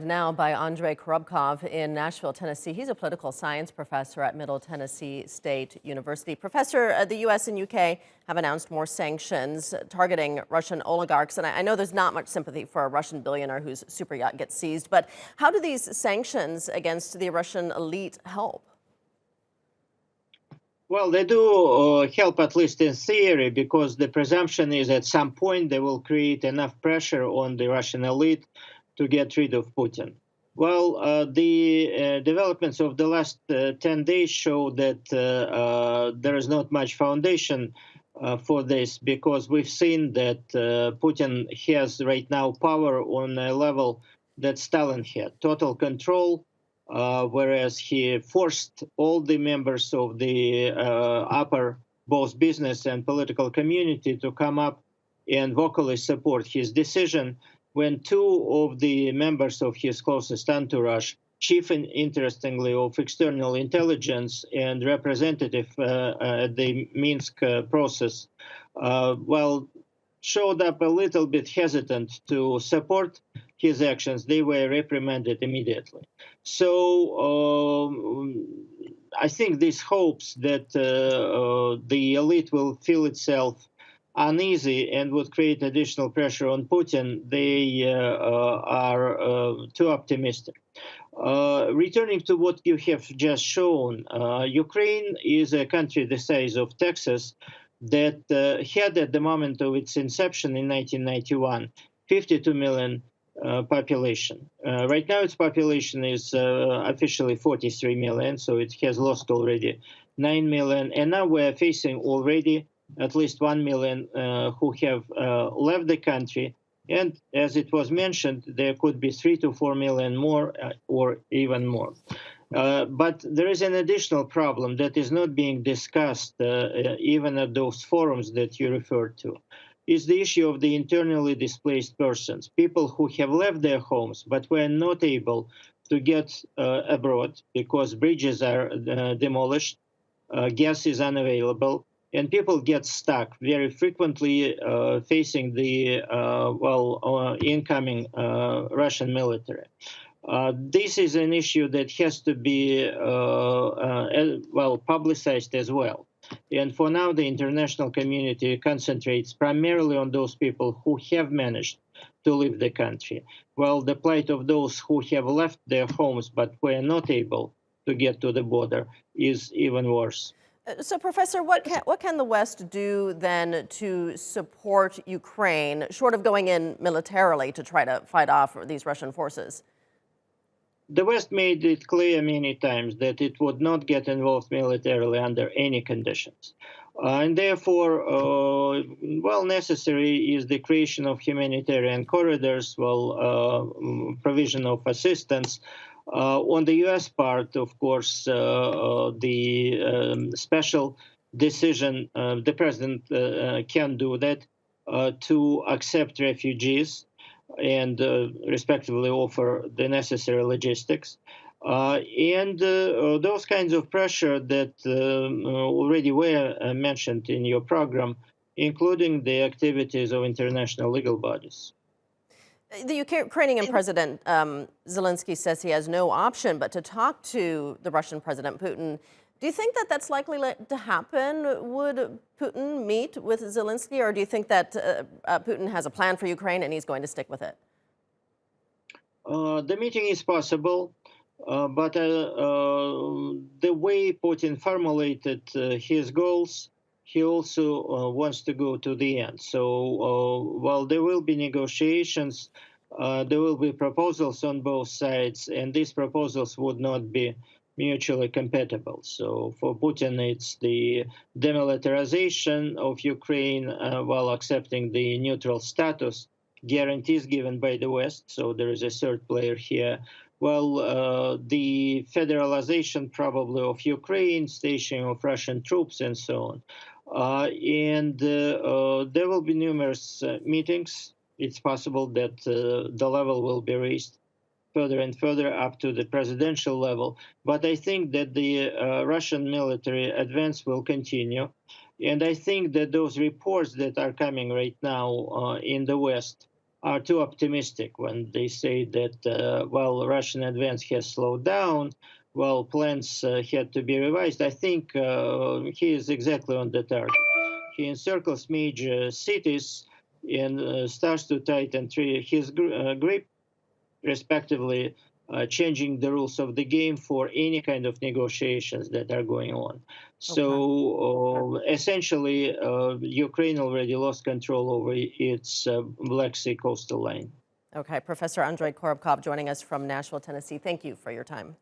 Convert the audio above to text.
joined now by Andrei Korobkov in Nashville, Tennessee. He's a political science professor at Middle Tennessee State University. Professor, the U.S. and U.K. have announced more sanctions targeting Russian oligarchs. And I know there's not much sympathy for a Russian billionaire whose super yacht gets seized. But how do these sanctions against the Russian elite help? Well, they do help, at least in theory, because the presumption is at some point they will create enough pressure on the Russian elite to get rid of Putin. Well, the developments of the last 10 days show that there is not much foundation for this, because we've seen that Putin has right now power on a level that Stalin had, total control. Whereas he forced all the members of the upper, both business and political community, to come up and vocally support his decision, when two of the members of his closest entourage, chief, interestingly, of external intelligence and representative at the Minsk process, showed up a little bit hesitant to support his actions. They were reprimanded immediately. So I think this hopes that the elite will feel itself uneasy and would create additional pressure on Putin. They are too optimistic. Returning to what you have just shown, Ukraine is a country the size of Texas that had, at the moment of its inception in 1991, 52 million population. Right now, its population is officially 43 million, so it has lost already 9 million. And now we're facing already at least 1 million who have left the country. And as it was mentioned, there could be 3 to 4 million more or even more. But there is an additional problem that is not being discussed even at those forums that you referred to. Is the issue of the internally displaced persons, people who have left their homes but were not able to get abroad because bridges are demolished, gas is unavailable, and people get stuck very frequently facing the incoming Russian military. This is an issue that has to be publicized as well. And for now, the international community concentrates primarily on those people who have managed to leave the country, while the plight of those who have left their homes but were not able to get to the border is even worse. So, Professor, what can the West do then to support Ukraine, short of going in militarily to try to fight off these Russian forces? The West made it clear many times that it would not get involved militarily under any conditions. And therefore, necessary is the creation of humanitarian corridors, provision of assistance. On the U.S. part, of course, the special decision, the president can do that to accept refugees and respectively offer the necessary logistics. And those kinds of pressure that already were mentioned in your program, including the activities of international legal bodies. The Ukrainian President Zelensky says he has no option but to talk to the Russian President Putin. Do you think that that's likely to happen? Would Putin meet with Zelensky, or do you think that Putin has a plan for Ukraine and he's going to stick with it? The meeting is possible, but the way Putin formulated his goals, he also wants to go to the end. So while there will be negotiations, there will be proposals on both sides, and these proposals would not be mutually compatible. So for Putin, it's the demilitarization of Ukraine while accepting the neutral status, guarantees given by the West. So there is a third player here. Well, the federalization probably of Ukraine, stationing of Russian troops, and so on. And there will be numerous meetings. It's possible that the level will be raised further and further up to the presidential level. But I think that the Russian military advance will continue. And I think that those reports that are coming right now in the West are too optimistic when they say that, well, Russian advance has slowed down, well, plans had to be revised. I think he is exactly on the target. He encircles major cities and starts to tighten his grip, respectively, changing the rules of the game for any kind of negotiations that are going on. Okay. So essentially, Ukraine already lost control over its Black Sea coastal line. Okay. Professor Andrei Korobkov joining us from Nashville, Tennessee. Thank you for your time.